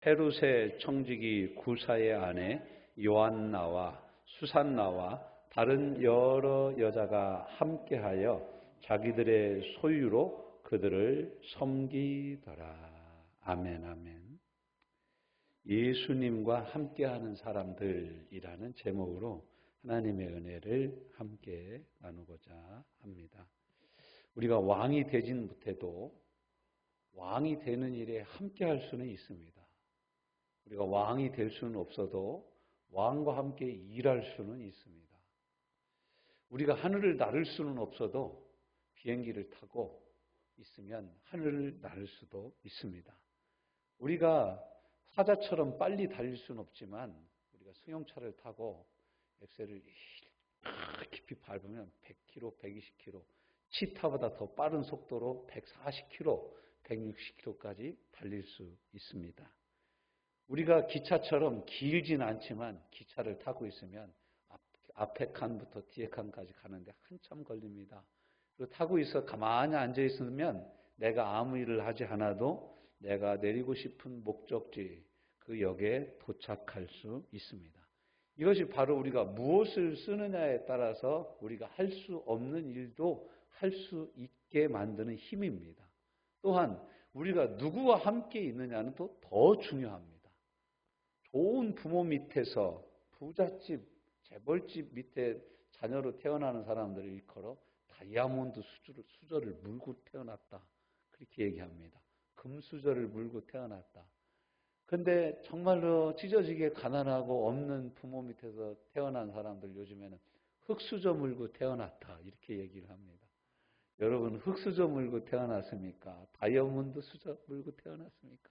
헤롯의 청지기 구사의 아내 요한나와 수산나와 다른 여러 여자가 함께하여 자기들의 소유로 그들을 섬기더라. 아멘, 아멘. 예수님과 함께하는 사람들이라는 제목으로 하나님의 은혜를 함께 나누고자 합니다. 우리가 왕이 되진 못해도 왕이 되는 일에 함께할 수는 있습니다. 우리가 왕이 될 수는 없어도 왕과 함께 일할 수는 있습니다. 우리가 하늘을 나를 수는 없어도 비행기를 타고 있으면 하늘을 나를 수도 있습니다. 우리가 사자처럼 빨리 달릴 수는 없지만 우리가 승용차를 타고 엑셀을 깊이 밟으면 100km, 120km, 치타보다 더 빠른 속도로 140km, 160km까지 달릴 수 있습니다. 우리가 기차처럼 길진 않지만 기차를 타고 있으면 앞에 칸부터 뒤에 칸까지 가는데 한참 걸립니다. 그리고 타고 있어 가만히 앉아 있으면 내가 아무 일을 하지 않아도 내가 내리고 싶은 목적지 그 역에 도착할 수 있습니다. 이것이 바로 우리가 무엇을 쓰느냐에 따라서 우리가 할 수 없는 일도 할 수 있게 만드는 힘입니다. 또한 우리가 누구와 함께 있느냐는 또 더 중요합니다. 좋은 부모 밑에서 부잣집, 재벌집 밑에 자녀로 태어나는 사람들을 일컬어 다이아몬드 수저를 물고 태어났다. 그렇게 얘기합니다. 금수저를 물고 태어났다. 근데 정말로 찢어지게 가난하고 없는 부모 밑에서 태어난 사람들 요즘에는 흙수저 물고 태어났다. 이렇게 얘기를 합니다. 여러분 흙수저 물고 태어났습니까? 다이아몬드 수저 물고 태어났습니까?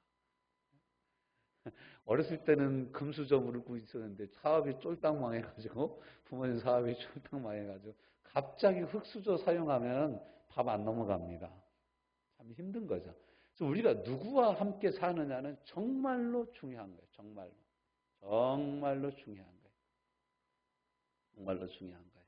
어렸을 때는 금수저 물고 있었는데 사업이 쫄딱 망해가지고 부모님 사업이 쫄딱 망해가지고 갑자기 흙수저 사용하면 밥 안 넘어갑니다. 참 힘든 거죠. 그래서 우리가 누구와 함께 사느냐는 정말로 중요한 거예요. 정말로 중요한 거예요. 정말로 중요한 거예요.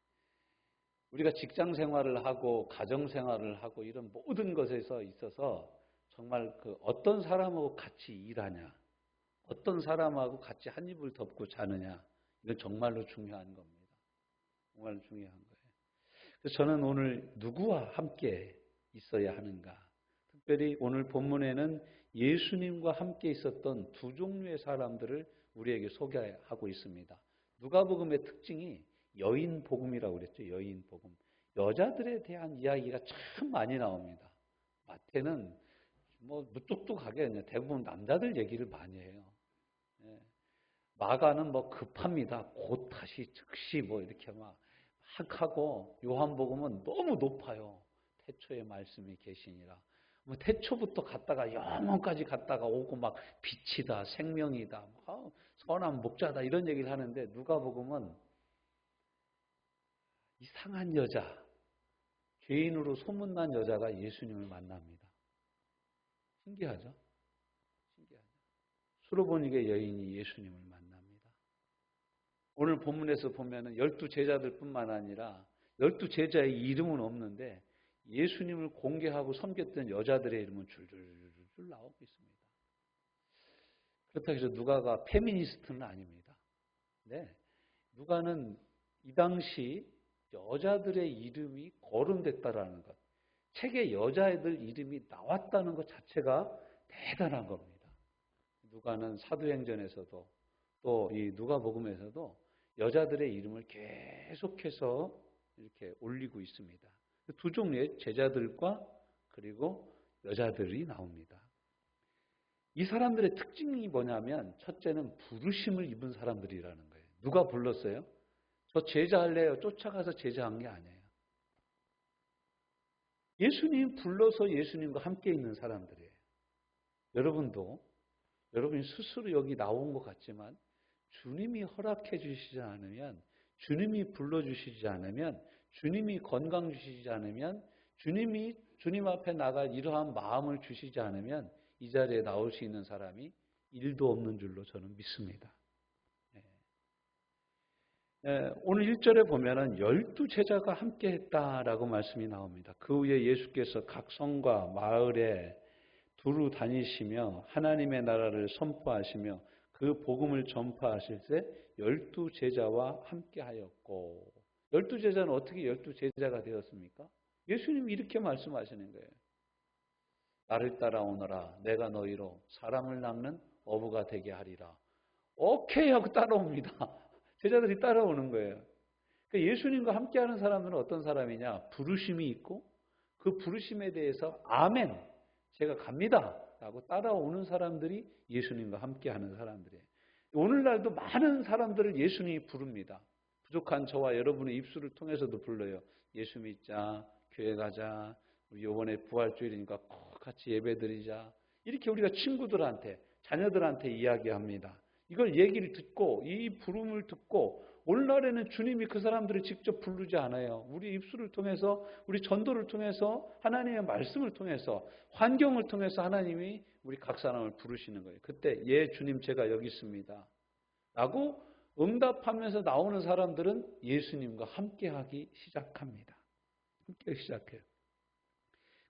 우리가 직장 생활을 하고 가정 생활을 하고 이런 모든 것에서 있어서 정말 그 어떤 사람하고 같이 일하냐, 어떤 사람하고 같이 한 입을 덮고 자느냐, 이건 정말로 중요한 겁니다. 정말로 중요한 거예요. 그래서 저는 오늘 누구와 함께 있어야 하는가? 특별히 오늘 본문에는 예수님과 함께 있었던 두 종류의 사람들을 우리에게 소개하고 있습니다. 누가복음의 특징이 여인 복음이라고 그랬죠. 여인 복음. 여자들에 대한 이야기가 참 많이 나옵니다. 마태는 뭐 무뚝뚝하게 그냥 대부분 남자들 얘기를 많이 해요. 예. 마가는 뭐 급합니다. 곧 다시 즉시 뭐 이렇게 막 하고, 요한복음은 너무 높아요. 태초에 말씀이 계시니라. 뭐 태초부터 갔다가 영원까지 갔다가 오고 막 빛이다, 생명이다, 선한 목자다 이런 얘기를 하는데 누가복음은 이상한 여자, 죄인으로 소문난 여자가 예수님을 만납니다. 신기하죠? 신기하죠? 수로보니게 여인이 예수님을 만납니다. 오늘 본문에서 보면은 12제자들 뿐만 아니라 12제자의 이름은 없는데 예수님을 공개하고 섬겼던 여자들의 이름은 줄줄줄 나오고 있습니다. 그렇다고 해서 누가가 페미니스트는 아닙니다. 네, 누가는 이 당시 여자들의 이름이 거론됐다라는 것, 책에 여자애들 이름이 나왔다는 것 자체가 대단한 겁니다. 누가는 사도행전에서도 또 이 누가복음에서도 여자들의 이름을 계속해서 이렇게 올리고 있습니다. 두 종류의 제자들과 그리고 여자들이 나옵니다. 이 사람들의 특징이 뭐냐면 첫째는 부르심을 입은 사람들이라는 거예요. 누가 불렀어요? 저 제자할래요. 쫓아가서 제자한 게 아니에요. 예수님 불러서 예수님과 함께 있는 사람들이에요. 여러분도 여러분이 스스로 여기 나온 것 같지만 주님이 허락해 주시지 않으면, 주님이 불러주시지 않으면, 주님이 건강 주시지 않으면, 주님이 주님 앞에 나갈 이러한 마음을 주시지 않으면 이 자리에 나올 수 있는 사람이 1도 없는 줄로 저는 믿습니다. 오늘 1절에 보면은 12제자가 함께 했다라고 말씀이 나옵니다. 그 후에 예수께서 각 성과 마을에 두루 다니시며 하나님의 나라를 선포하시며 그 복음을 전파하실 때 12제자와 함께 하였고, 12제자는 어떻게 12제자가 되었습니까? 예수님이 이렇게 말씀하시는 거예요. 나를 따라오너라. 내가 너희로 사람을 낚는 어부가 되게 하리라. 오케이 하고 따라옵니다. 제자들이 따라오는 거예요. 그러니까 예수님과 함께하는 사람들은 어떤 사람이냐? 부르심이 있고 그 부르심에 대해서 아멘, 제가 갑니다 라고 따라오는 사람들이 예수님과 함께하는 사람들이에요. 오늘날도 많은 사람들을 예수님이 부릅니다. 부족한 저와 여러분의 입술을 통해서도 불러요. 예수 믿자, 교회 가자, 우리 이번에 부활주일이니까 꼭 같이 예배드리자. 이렇게 우리가 친구들한테, 자녀들한테 이야기합니다. 이걸 얘기를 듣고 이 부름을 듣고 오늘날에는 주님이 그 사람들을 직접 부르지 않아요. 우리 입술을 통해서, 우리 전도를 통해서, 하나님의 말씀을 통해서, 환경을 통해서 하나님이 우리 각 사람을 부르시는 거예요. 그때 예 주님 제가 여기 있습니다 라고 응답하면서 나오는 사람들은 예수님과 함께하기 시작합니다. 함께하기 시작해요.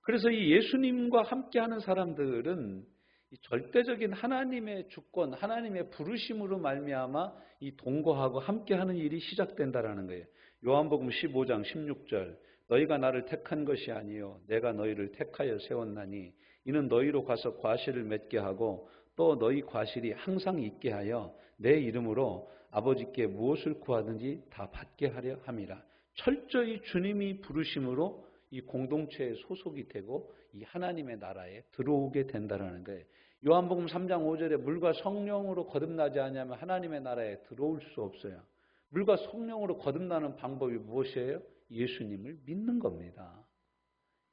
그래서 이 예수님과 함께하는 사람들은 이 절대적인 하나님의 주권, 하나님의 부르심으로 말미암아 이 동거하고 함께하는 일이 시작된다라는 거예요. 요한복음 15장 16절 너희가 나를 택한 것이 아니요 내가 너희를 택하여 세웠나니 이는 너희로 가서 과실을 맺게 하고 또 너희 과실이 항상 있게 하여 내 이름으로 아버지께 무엇을 구하든지 다 받게 하려 함이라. 철저히 주님이 부르심으로 이 공동체에 소속이 되고 이 하나님의 나라에 들어오게 된다는 거예요. 요한복음 3장 5절에 물과 성령으로 거듭나지 않으면 하나님의 나라에 들어올 수 없어요. 물과 성령으로 거듭나는 방법이 무엇이에요? 예수님을 믿는 겁니다.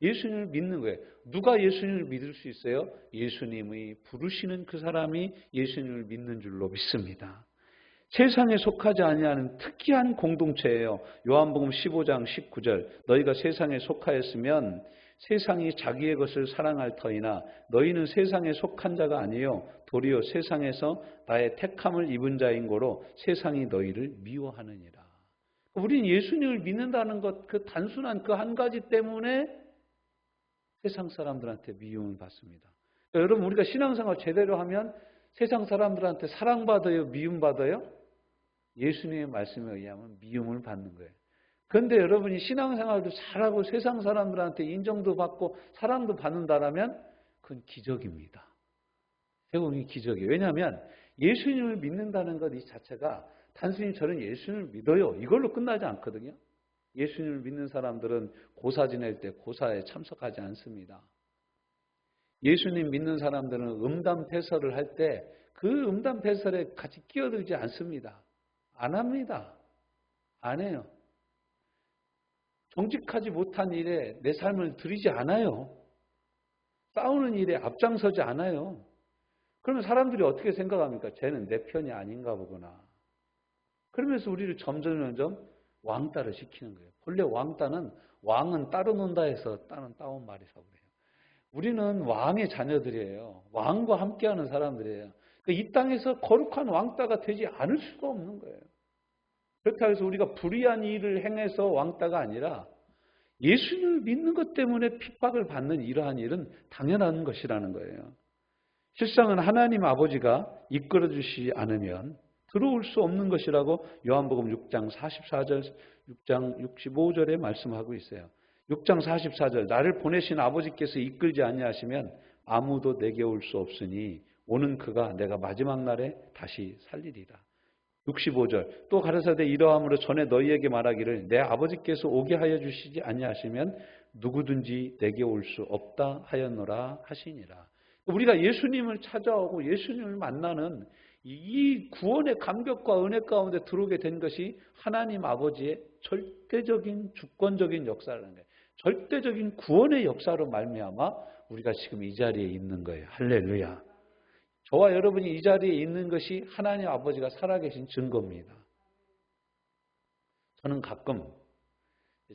예수님을 믿는 거예요. 누가 예수님을 믿을 수 있어요? 예수님의 부르시는 그 사람이 예수님을 믿는 줄로 믿습니다. 세상에 속하지 아니하는 특이한 공동체예요. 요한복음 15장 19절 너희가 세상에 속하였으면 세상이 자기의 것을 사랑할 터이나 너희는 세상에 속한 자가 아니요 도리어 세상에서 나의 택함을 입은 자인 고로 세상이 너희를 미워하느니라. 우리는 예수님을 믿는다는 것, 그 단순한 그 한 가지 때문에 세상 사람들한테 미움을 받습니다. 여러분 우리가 신앙생활 제대로 하면 세상 사람들한테 사랑받아요? 미움받아요? 예수님의 말씀에 의하면 미움을 받는 거예요. 그런데 여러분이 신앙생활도 잘하고 세상 사람들한테 인정도 받고 사랑도 받는다라면 그건 기적입니다. 세상이 기적이에요. 왜냐하면 예수님을 믿는다는 것 이 자체가 단순히 저는 예수님을 믿어요 이걸로 끝나지 않거든요. 예수님을 믿는 사람들은 고사 지낼 때 고사에 참석하지 않습니다. 예수님 믿는 사람들은 음담패설을 할 때 그 음담패설에 같이 끼어들지 않습니다. 안 합니다. 안 해요. 정직하지 못한 일에 내 삶을 들이지 않아요. 싸우는 일에 앞장서지 않아요. 그러면 사람들이 어떻게 생각합니까? 쟤는 내 편이 아닌가 보구나. 그러면서 우리를 점점 왕따를 시키는 거예요. 본래 왕은 따로 논다 해서 따온 말이라고 그래요. 우리는 왕의 자녀들이에요. 왕과 함께하는 사람들이에요. 이 땅에서 거룩한 왕따가 되지 않을 수가 없는 거예요. 그렇다고 해서 우리가 불의한 일을 행해서 왕따가 아니라 예수님을 믿는 것 때문에 핍박을 받는 이러한 일은 당연한 것이라는 거예요. 실상은 하나님 아버지가 이끌어 주시지 않으면 들어올 수 없는 것이라고 요한복음 6장 44절, 6장 65절에 말씀하고 있어요. 6장 44절 나를 보내신 아버지께서 이끌지 아니하시면 아무도 내게 올 수 없으니 오는 그가 내가 마지막 날에 다시 살리리라. 65절 또 가라사대 이러함으로 전에 너희에게 말하기를 내 아버지께서 오게 하여 주시지 아니하시면 누구든지 내게 올 수 없다 하였노라 하시니라. 우리가 예수님을 찾아오고 예수님을 만나는 이 구원의 감격과 은혜 가운데 들어오게 된 것이 하나님 아버지의 절대적인 주권적인 역사라는 거예요. 절대적인 구원의 역사로 말미암아 우리가 지금 이 자리에 있는 거예요. 할렐루야. 저와 여러분이 이 자리에 있는 것이 하나님 아버지가 살아계신 증거입니다. 저는 가끔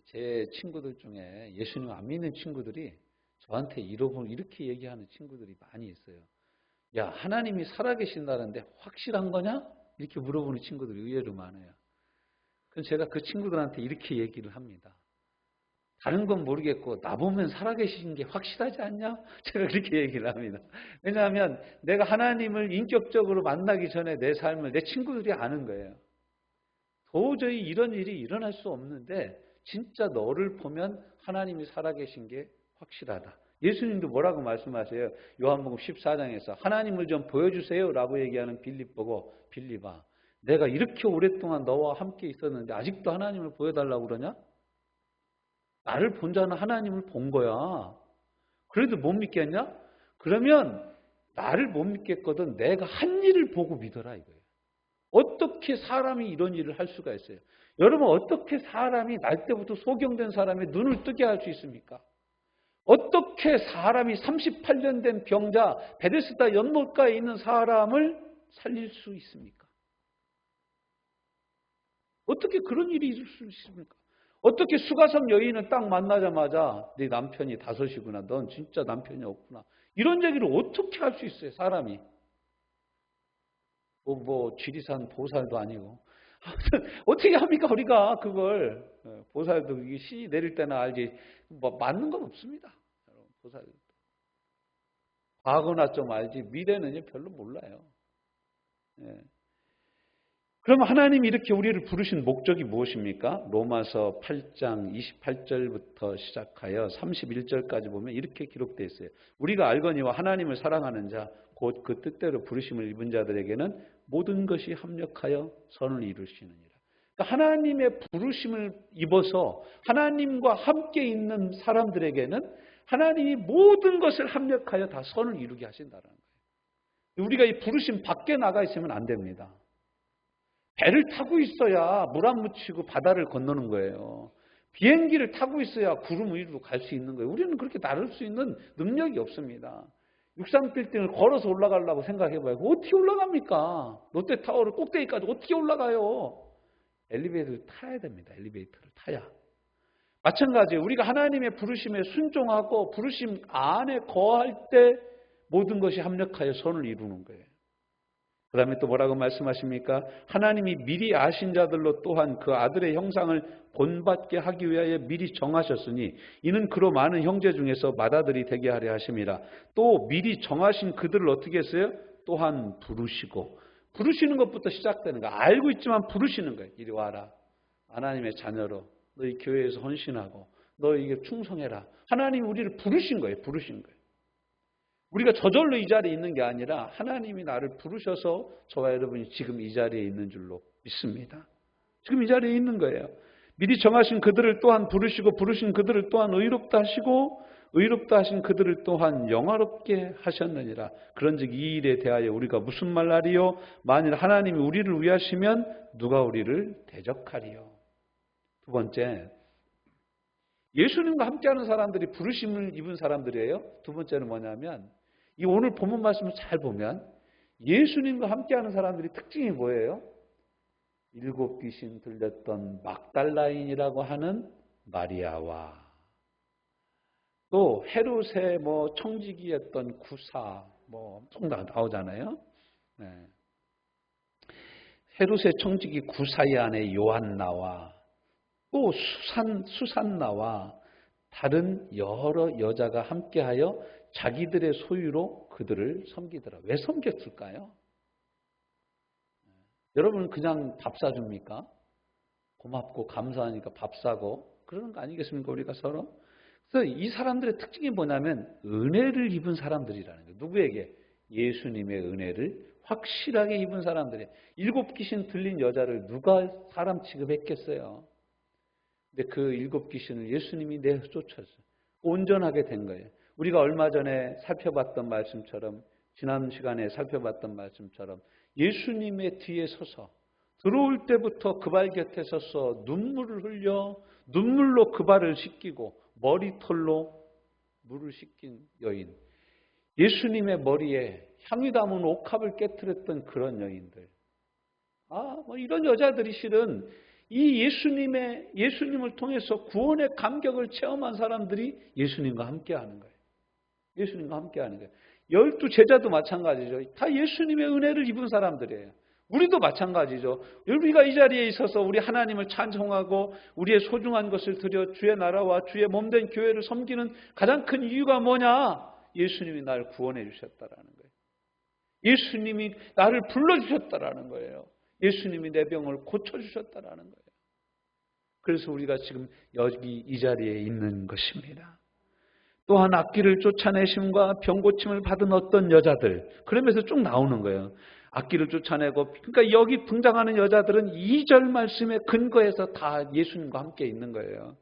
제 친구들 중에 예수님 안 믿는 친구들이 저한테 이렇게 얘기하는 친구들이 많이 있어요. 야, 하나님이 살아계신다는데 확실한 거냐? 이렇게 물어보는 친구들이 의외로 많아요. 그럼 제가 그 친구들한테 이렇게 얘기를 합니다. 다른 건 모르겠고 나 보면 살아계신 게 확실하지 않냐? 제가 그렇게 얘기를 합니다. 왜냐하면 내가 하나님을 인격적으로 만나기 전에 내 삶을 내 친구들이 아는 거예요. 도저히 이런 일이 일어날 수 없는데 진짜 너를 보면 하나님이 살아계신 게 확실하다. 예수님도 뭐라고 말씀하세요? 요한복음 14장에서 하나님을 좀 보여주세요 라고 얘기하는 빌립 보고, 빌립아, 내가 이렇게 오랫동안 너와 함께 있었는데 아직도 하나님을 보여달라고 그러냐? 나를 본 자는 하나님을 본 거야. 그래도 못 믿겠냐? 그러면 나를 못 믿겠거든 내가 한 일을 보고 믿어라 이거예요. 어떻게 사람이 이런 일을 할 수가 있어요? 여러분, 어떻게 사람이 날 때부터 소경된 사람의 눈을 뜨게 할 수 있습니까? 어떻게 사람이 38년 된 병자 베데스다 연못가에 있는 사람을 살릴 수 있습니까? 어떻게 그런 일이 있을 수 있습니까? 어떻게 수가섬 여인은 딱 만나자마자 네 남편이 5이구나. 넌 진짜 남편이 없구나. 이런 얘기를 어떻게 할 수 있어요, 사람이? 지리산 보살도 아니고. 어떻게 합니까, 우리가 그걸. 보살도 이게 시 내릴 때나 알지. 맞는 건 없습니다. 보살도. 과거나 좀 알지. 미래는 별로 몰라요. 예. 그럼 하나님이 이렇게 우리를 부르신 목적이 무엇입니까? 로마서 8장 28절부터 시작하여 31절까지 보면 이렇게 기록되어 있어요. 우리가 알거니와 하나님을 사랑하는 자, 곧 그 뜻대로 부르심을 입은 자들에게는 모든 것이 합력하여 선을 이루시느니라. 그러니까 하나님의 부르심을 입어서 하나님과 함께 있는 사람들에게는 하나님이 모든 것을 합력하여 다 선을 이루게 하신다는 거예요. 우리가 이 부르심 밖에 나가 있으면 안 됩니다. 배를 타고 있어야 물 안 묻히고 바다를 건너는 거예요. 비행기를 타고 있어야 구름 위로 갈 수 있는 거예요. 우리는 그렇게 나를 수 있는 능력이 없습니다. 63빌딩을 걸어서 올라가려고 생각해봐요. 어떻게 올라갑니까? 롯데타워를 꼭대기까지 어떻게 올라가요? 엘리베이터를 타야 됩니다. 엘리베이터를 타야. 마찬가지예요. 우리가 하나님의 부르심에 순종하고 부르심 안에 거할 때 모든 것이 합력하여 선을 이루는 거예요. 그 다음에 또 뭐라고 말씀하십니까? 하나님이 미리 아신 자들로 또한 그 아들의 형상을 본받게 하기 위하여 미리 정하셨으니 이는 그로 많은 형제 중에서 맏아들이 되게 하려 하심이라. 또 미리 정하신 그들을 어떻게 했어요? 또한 부르시고. 부르시는 것부터 시작되는 거예요. 알고 있지만 부르시는 거예요. 이리 와라. 하나님의 자녀로 너희 교회에서 헌신하고 너에게 충성해라. 하나님이 우리를 부르신 거예요. 부르신 거예요. 우리가 저절로 이 자리에 있는 게 아니라 하나님이 나를 부르셔서 저와 여러분이 지금 이 자리에 있는 줄로 믿습니다. 지금 이 자리에 있는 거예요. 미리 정하신 그들을 또한 부르시고 부르신 그들을 또한 의롭다 하시고 의롭다 하신 그들을 또한 영화롭게 하셨느니라. 그런즉 이 일에 대하여 우리가 무슨 말 하리요? 만일 하나님이 우리를 위하시면 누가 우리를 대적하리요? 두 번째, 예수님과 함께하는 사람들이 부르심을 입은 사람들이에요. 두 번째는 뭐냐면 이 오늘 본문 말씀을 잘 보면 예수님과 함께하는 사람들이 특징이 뭐예요? 7 귀신 들렸던 막달라인이라고 하는 마리아와 또 헤롯의 청지기였던 구사 엄청 나오잖아요. 네. 헤롯의 청지기 구사의 아내 요한나와 또 수산나와 다른 여러 여자가 함께하여 자기들의 소유로 그들을 섬기더라. 왜 섬겼을까요? 여러분 그냥 밥 사줍니까? 고맙고 감사하니까 밥 사고 그러는 거 아니겠습니까? 우리가 서로. 그래서 이 사람들의 특징이 뭐냐면 은혜를 입은 사람들이라는 거예요. 누구에게? 예수님의 은혜를 확실하게 입은 사람들이에요. 7 귀신 들린 여자를 누가 사람 취급했겠어요? 근데 그 7 귀신을 예수님이 내쫓았어요. 온전하게 된 거예요. 우리가 얼마 전에 살펴봤던 말씀처럼 지난 시간에 살펴봤던 말씀처럼 예수님의 뒤에 서서 들어올 때부터 그 발 곁에 서서 눈물을 흘려 눈물로 그 발을 씻기고 머리털로 물을 씻긴 여인. 예수님의 머리에 향유 담은 옥합을 깨트렸던 그런 여인들. 이런 여자들이 실은 이 예수님을 통해서 구원의 감격을 체험한 사람들이 예수님과 함께 하는 거예요. 예수님과 함께 하는 거예요. 12 제자도 마찬가지죠. 다 예수님의 은혜를 입은 사람들이에요. 우리도 마찬가지죠. 우리가 이 자리에 있어서 우리 하나님을 찬송하고 우리의 소중한 것을 드려 주의 나라와 주의 몸된 교회를 섬기는 가장 큰 이유가 뭐냐? 예수님이 나를 구원해 주셨다라는 거예요. 예수님이 나를 불러주셨다라는 거예요. 예수님이 내 병을 고쳐주셨다라는 거예요. 그래서 우리가 지금 여기 이 자리에 있는 것입니다. 또한 악기를 쫓아내심과 병고침을 받은 어떤 여자들, 그러면서 쭉 나오는 거예요. 악기를 쫓아내고, 그러니까 여기 등장하는 여자들은 2절 말씀에 근거해서 다 예수님과 함께 있는 거예요.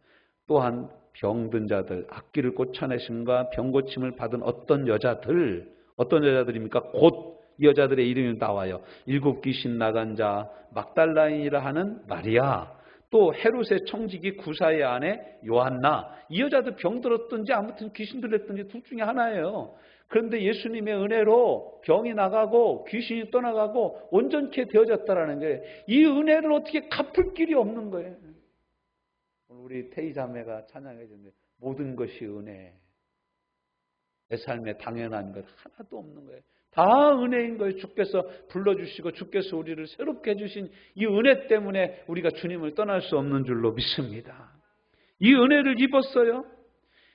또한 병든 자들, 악기를 쫓아내심과 병고침을 받은 어떤 여자들입니까? 곧 이 여자들의 이름이 나와요. 7 귀신 나간 자, 막달라인이라 하는 마리아, 또 헤롯의 청지기 구사의 아내 요한나. 이 여자도 병들었든지 아무튼 귀신 들렸든지 둘 중에 하나예요. 그런데 예수님의 은혜로 병이 나가고 귀신이 떠나가고 온전케 되어졌다라는 거예요. 이 은혜를 어떻게 갚을 길이 없는 거예요. 우리 태희 자매가 찬양해 주는데 모든 것이 은혜. 내 삶에 당연한 것 하나도 없는 거예요. 다 은혜인 거예요. 주께서 불러주시고 주께서 우리를 새롭게 해주신 이 은혜 때문에 우리가 주님을 떠날 수 없는 줄로 믿습니다. 이 은혜를 입었어요.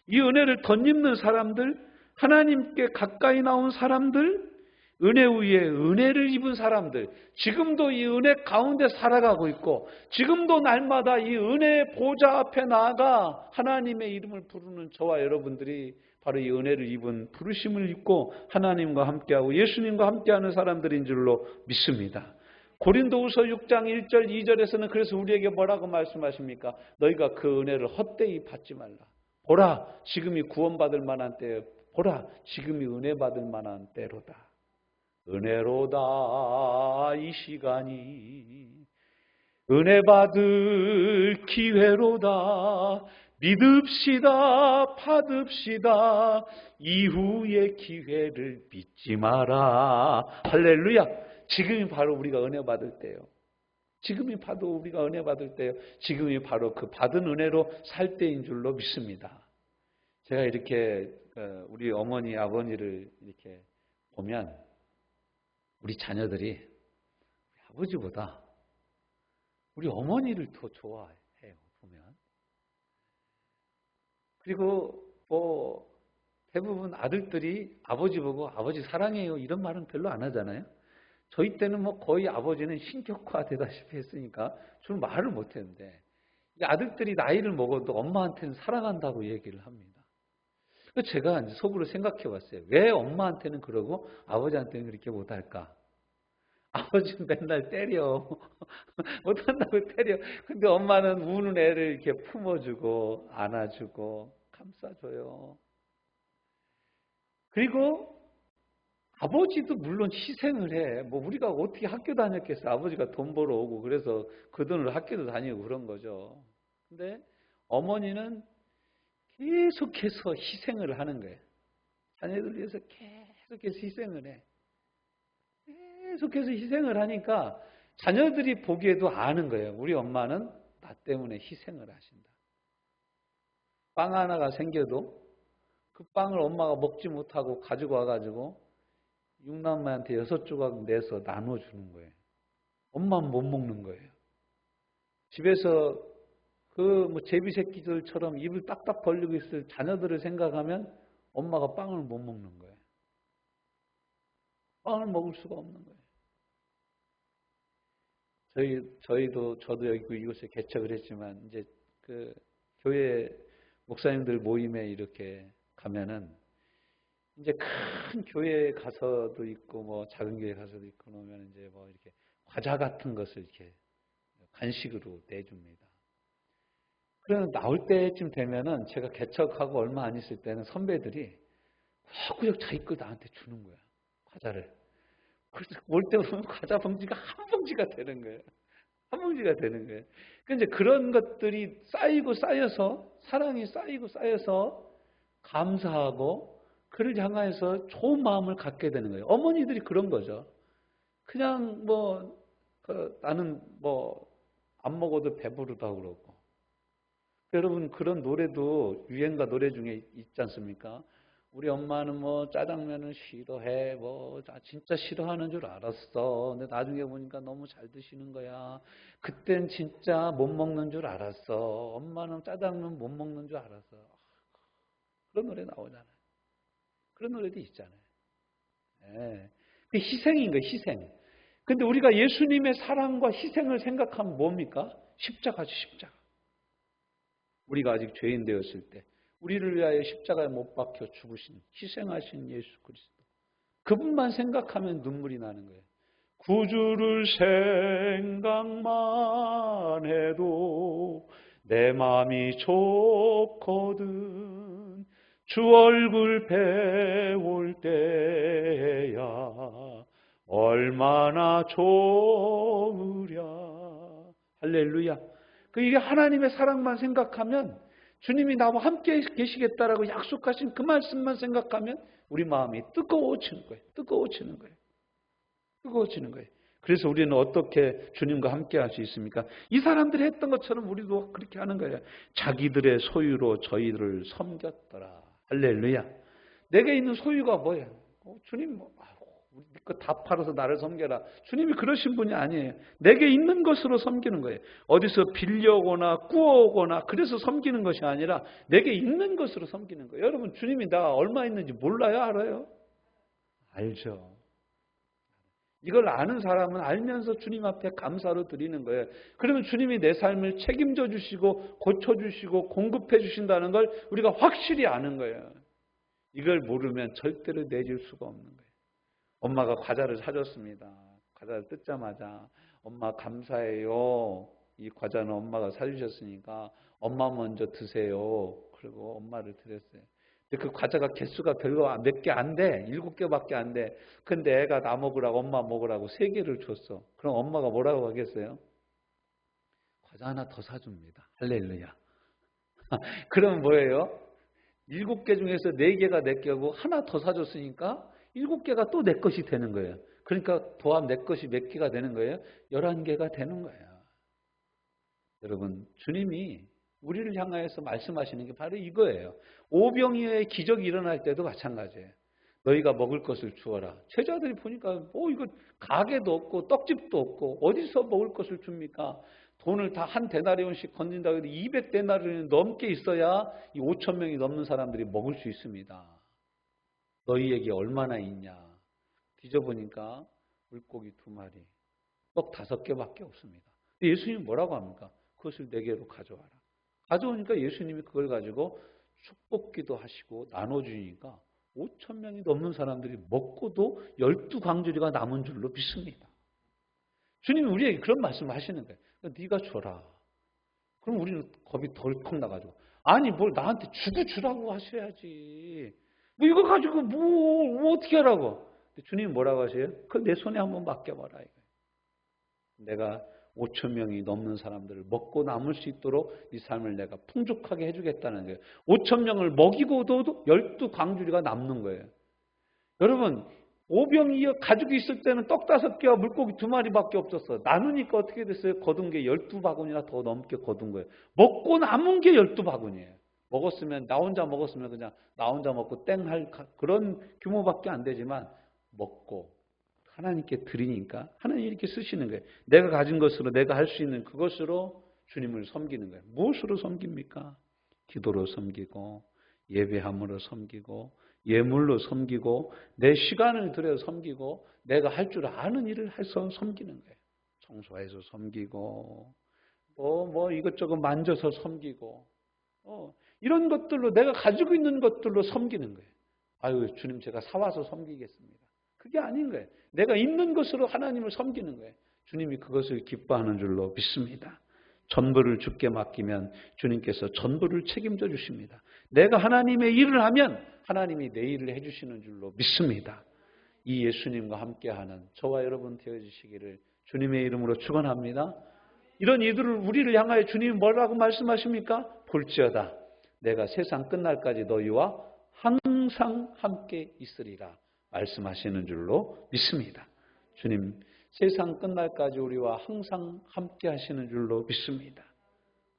이 은혜를 덧입는 사람들, 하나님께 가까이 나온 사람들, 은혜 위에 은혜를 입은 사람들, 지금도 이 은혜 가운데 살아가고 있고 지금도 날마다 이 은혜의 보좌 앞에 나아가 하나님의 이름을 부르는 저와 여러분들이 바로 이 은혜를 입은 부르심을 입고 하나님과 함께하고 예수님과 함께하는 사람들인 줄로 믿습니다. 고린도후서 6장 1절 2절에서는 그래서 우리에게 뭐라고 말씀하십니까? 너희가 그 은혜를 헛되이 받지 말라. 보라, 지금이 구원받을 만한 때예요. 보라, 지금이 은혜 받을 만한 때로다. 은혜로다 이 시간이 은혜 받을 기회로다. 믿읍시다, 받읍시다. 이후의 기회를 믿지 마라. 할렐루야. 지금이 바로 우리가 은혜 받을 때예요. 지금이 바로 우리가 은혜 받을 때예요. 지금이 바로 그 받은 은혜로 살 때인 줄로 믿습니다. 제가 이렇게 우리 어머니, 아버지를 이렇게 보면 우리 자녀들이 우리 아버지보다 우리 어머니를 더 좋아해요. 보면. 그리고 대부분 아들들이 아버지 보고 아버지 사랑해요 이런 말은 별로 안 하잖아요. 저희 때는 거의 아버지는 신격화 되다시피 했으니까 좀 말을 못 했는데 아들들이 나이를 먹어도 엄마한테는 사랑한다고 얘기를 합니다. 제가 이제 속으로 생각해 봤어요. 왜 엄마한테는 그러고 아버지한테는 그렇게 못할까? 아버지는 맨날 때려. 못한다고 때려. 근데 엄마는 우는 애를 이렇게 품어주고 안아주고 감싸줘요. 그리고 아버지도 물론 희생을 해. 우리가 어떻게 학교 다녔겠어. 아버지가 돈 벌어 오고 그래서 그 돈으로 학교도 다니고 그런 거죠. 근데 어머니는 계속해서 희생을 하는 거예요. 자녀들 위해서 계속해서 희생을 해. 계속해서 희생을 하니까 자녀들이 보기에도 아는 거예요. 우리 엄마는 나 때문에 희생을 하신다. 빵 하나가 생겨도 그 빵을 엄마가 먹지 못하고 가지고 와가지고 육남매한테 6조각 내서 나눠주는 거예요. 엄마는 못 먹는 거예요. 집에서 제비 새끼들처럼 입을 딱딱 벌리고 있을 자녀들을 생각하면 엄마가 빵을 못 먹는 거예요. 빵을 먹을 수가 없는 거예요. 저도 여기 이곳에 개척을 했지만 이제 그 교회 목사님들 모임에 이렇게 가면은 이제 큰 교회에 가서도 있고 작은 교회에 가서도 있고 그러면 이제 이렇게 과자 같은 것을 이렇게 간식으로 내줍니다. 그러면 나올 때쯤 되면은 제가 개척하고 얼마 안 있을 때는 선배들이 꾸역꾸역 자기 걸 나한테 주는 거야. 과자를. 그래서 올 때 보면 과자 봉지가 한 봉지가 되는 거예요. 한 봉지가 되는 거예요. 그러니까 이제 그런 것들이 쌓이고 쌓여서 사랑이 쌓이고 쌓여서 감사하고 그를 향해서 좋은 마음을 갖게 되는 거예요. 어머니들이 그런 거죠. 그냥 나는 안 먹어도 배부르다고 그러고. 여러분 그런 노래도 유행가 노래 중에 있지 않습니까? 우리 엄마는 뭐 짜장면을 싫어해. 뭐 진짜 싫어하는 줄 알았어. 근데 나중에 보니까 너무 잘 드시는 거야. 그땐 진짜 못 먹는 줄 알았어. 엄마는 짜장면 못 먹는 줄 알았어. 그런 노래 나오잖아요. 그런 노래도 있잖아요. 예. 그 희생인 거예요, 희생. 근데 우리가 예수님의 사랑과 희생을 생각하면 뭡니까? 십자가죠, 십자가. 우리가 아직 죄인 되었을 때 우리를 위하여 십자가에 못 박혀 죽으신, 희생하신 예수 그리스도. 그분만 생각하면 눈물이 나는 거예요. 구주를 생각만 해도 내 마음이 좋거든. 주 얼굴 배울 때야 얼마나 좋으랴. 할렐루야. 이게 하나님의 사랑만 생각하면, 주님이 나와 함께 계시겠다라고 약속하신 그 말씀만 생각하면 우리 마음이 뜨거워지는 거예요. 뜨거워지는 거예요. 뜨거워지는 거예요. 그래서 우리는 어떻게 주님과 함께 할 수 있습니까? 이 사람들이 했던 것처럼 우리도 그렇게 하는 거예요. 자기들의 소유로 저희를 섬겼더라. 할렐루야. 내게 있는 소유가 뭐예요? 주님, 우리 거 다 팔아서 나를 섬겨라. 주님이 그러신 분이 아니에요. 내게 있는 것으로 섬기는 거예요. 어디서 빌려오거나 꾸어오거나 그래서 섬기는 것이 아니라 내게 있는 것으로 섬기는 거예요. 여러분, 주님이 나 얼마 있는지 몰라요? 알아요? 알죠. 이걸 아는 사람은 알면서 주님 앞에 감사로 드리는 거예요. 그러면 주님이 내 삶을 책임져 주시고 고쳐주시고 공급해 주신다는 걸 우리가 확실히 아는 거예요. 이걸 모르면 절대로 내줄 수가 없는 거예요. 엄마가 과자를 사줬습니다. 과자를 뜯자마자 엄마 감사해요. 이 과자는 엄마가 사주셨으니까 엄마 먼저 드세요. 그리고 엄마를 드렸어요. 근데 그 과자가 개수가 별로 몇 개 안 돼. 7개밖에 안 돼. 근데 애가 나 먹으라고 엄마 먹으라고 3개를 줬어. 그럼 엄마가 뭐라고 하겠어요? 과자 하나 더 사줍니다. 할렐루야. 그럼 뭐예요? 7개 중에서 4개가 내 거고 하나 더 사줬으니까 7개가 또 내 것이 되는 거예요. 그러니까 도합 내 것이 몇 개가 되는 거예요? 11개가 되는 거예요. 여러분, 주님이 우리를 향하여서 말씀하시는 게 바로 이거예요. 오병이어의 기적이 일어날 때도 마찬가지예요. 너희가 먹을 것을 주어라. 제자들이 보니까 이거 가게도 없고 떡집도 없고 어디서 먹을 것을 줍니까? 돈을 다 한 데나리온씩 건진다고 해도 200데나리온 넘게 있어야 이 5천 명이 넘는 사람들이 먹을 수 있습니다. 너희에게 얼마나 있냐? 뒤져보니까 물고기 2마리, 떡 5개밖에 없습니다. 예수님이 뭐라고 합니까? 그것을 4개로 가져와라. 가져오니까 예수님이 그걸 가지고 축복기도 하시고 나눠주니까 5천 명이 넘는 사람들이 먹고도 12광주리가 남은 줄로 믿습니다. 주님이 우리에게 그런 말씀을 하시는 거예요. 네가 줘라. 그럼 우리는 겁이 덜컥 나가지고 아니 뭘 나한테 주라고 하셔야지. 뭐 이거 가지고 뭐 어떻게 하라고. 주님이 뭐라고 하세요? 그걸 내 손에 한번 맡겨봐라. 내가 5천 명이 넘는 사람들을 먹고 남을 수 있도록 이 삶을 내가 풍족하게 해주겠다는 거예요. 5천 명을 먹이고도 12광주리가 남는 거예요. 여러분, 오병이어 가지고 있을 때는 떡 5개와 물고기 2마리밖에 없었어요. 나누니까 어떻게 됐어요? 거둔 게 12바구니나 더 넘게 거둔 거예요. 먹고 남은 게 12바구니예요. 먹었으면 나 혼자 먹었으면 그냥 나 혼자 먹고 땡 할 그런 규모밖에 안 되지만 먹고 하나님께 드리니까 하나님이 이렇게 쓰시는 거예요. 내가 가진 것으로 내가 할 수 있는 그것으로 주님을 섬기는 거예요. 무엇으로 섬깁니까? 기도로 섬기고 예배함으로 섬기고 예물로 섬기고 내 시간을 들여 섬기고 내가 할 줄 아는 일을 해서 섬기는 거예요. 청소해서 섬기고 뭐 이것저것 만져서 섬기고 이런 것들로 내가 가지고 있는 것들로 섬기는 거예요. 아유 주님 제가 사와서 섬기겠습니다. 그게 아닌 거예요. 내가 있는 것으로 하나님을 섬기는 거예요. 주님이 그것을 기뻐하는 줄로 믿습니다. 전부를 주께 맡기면 주님께서 전부를 책임져 주십니다. 내가 하나님의 일을 하면 하나님이 내 일을 해주시는 줄로 믿습니다. 이 예수님과 함께하는 저와 여러분 되어주시기를 주님의 이름으로 축원합니다. 이런 이들을 우리를 향하여 주님이 뭐라고 말씀하십니까? 볼지어다 내가 세상 끝날까지 너희와 항상 함께 있으리라 말씀하시는 줄로 믿습니다. 주님 세상 끝날까지 우리와 항상 함께 하시는 줄로 믿습니다.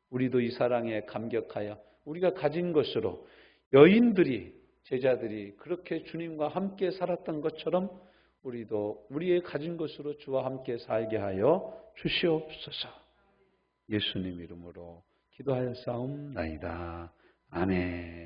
우리도 이 사랑에 감격하여 우리가 가진 것으로 여인들이 제자들이 그렇게 주님과 함께 살았던 것처럼 우리도 우리의 가진 것으로 주와 함께 살게 하여 주시옵소서. 예수님 이름으로 기도하였사옵나이다. 아멘.